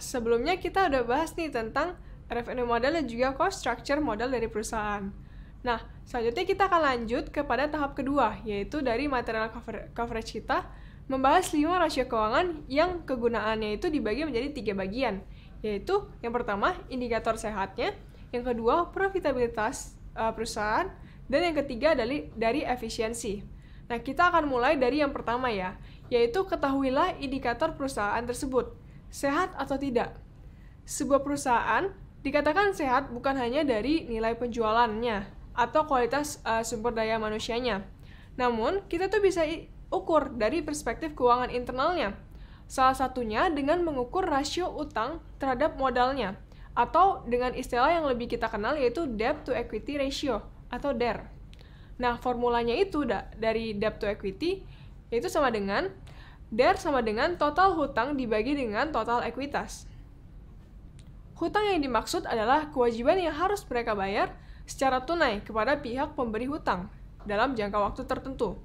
sebelumnya kita udah bahas nih tentang revenue model dan juga cost structure model dari perusahaan. Nah, selanjutnya kita akan lanjut kepada tahap kedua, yaitu dari material coverage kita, membahas 5 rasio keuangan yang kegunaannya itu dibagi menjadi 3 bagian, yaitu yang pertama, indikator sehatnya, yang kedua, profitabilitas perusahaan, dan yang ketiga dari efisiensi. Nah, kita akan mulai dari yang pertama ya, yaitu ketahuilah indikator perusahaan tersebut, sehat atau tidak. Sebuah perusahaan dikatakan sehat bukan hanya dari nilai penjualannya atau kualitas sumber daya manusianya. Namun, kita tuh bisa ukur dari perspektif keuangan internalnya. Salah satunya dengan mengukur rasio utang terhadap modalnya, atau dengan istilah yang lebih kita kenal yaitu debt to equity ratio atau DER. Nah, formulanya itu dari debt to equity yaitu sama dengan DER sama dengan total hutang dibagi dengan total ekuitas. Hutang yang dimaksud adalah kewajiban yang harus mereka bayar secara tunai kepada pihak pemberi hutang dalam jangka waktu tertentu.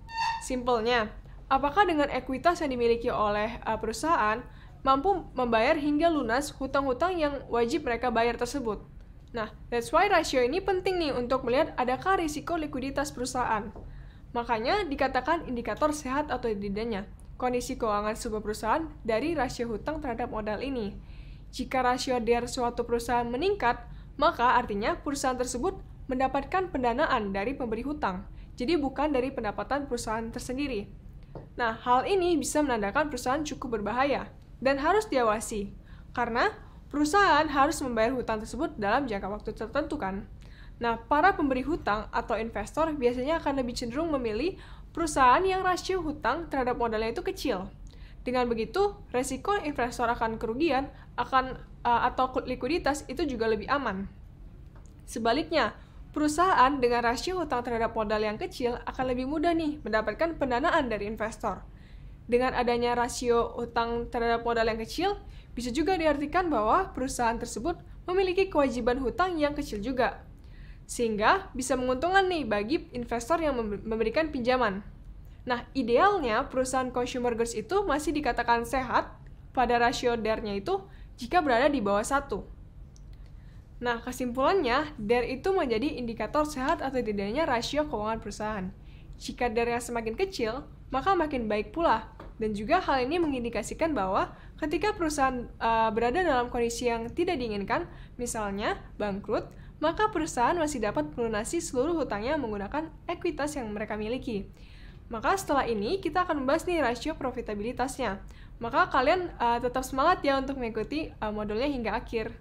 Simpelnya, apakah dengan ekuitas yang dimiliki oleh perusahaan mampu membayar hingga lunas hutang-hutang yang wajib mereka bayar tersebut. Nah, that's why rasio ini penting nih untuk melihat adakah risiko likuiditas perusahaan. Makanya dikatakan indikator sehat atau tidaknya kondisi keuangan sebuah perusahaan dari rasio hutang terhadap modal ini. Jika rasio DER suatu perusahaan meningkat, maka artinya perusahaan tersebut mendapatkan pendanaan dari pemberi hutang, jadi bukan dari pendapatan perusahaan tersendiri. Nah, hal ini bisa menandakan perusahaan cukup berbahaya dan harus diawasi, karena perusahaan harus membayar hutang tersebut dalam jangka waktu tertentu kan. Nah, para pemberi hutang atau investor biasanya akan lebih cenderung memilih perusahaan yang rasio hutang terhadap modalnya itu kecil. Dengan begitu, resiko investor akan kerugian atau likuiditas itu juga lebih aman. Sebaliknya, perusahaan dengan rasio hutang terhadap modal yang kecil akan lebih mudah nih mendapatkan pendanaan dari investor. Dengan adanya rasio hutang terhadap modal yang kecil, bisa juga diartikan bahwa perusahaan tersebut memiliki kewajiban hutang yang kecil juga. Sehingga bisa menguntungkan nih bagi investor yang memberikan pinjaman. Nah, idealnya perusahaan consumer goods itu masih dikatakan sehat pada rasio DER-nya itu jika berada di bawah 1. Nah, kesimpulannya, DER itu menjadi indikator sehat atau tidaknya rasio keuangan perusahaan. Jika DER-nya semakin kecil, maka makin baik pula. Dan juga hal ini mengindikasikan bahwa ketika perusahaan berada dalam kondisi yang tidak diinginkan, misalnya bangkrut, maka perusahaan masih dapat melunasi seluruh hutangnya menggunakan ekuitas yang mereka miliki. Maka setelah ini kita akan membahas nih rasio profitabilitasnya. Maka kalian tetap semangat ya untuk mengikuti modulnya hingga akhir.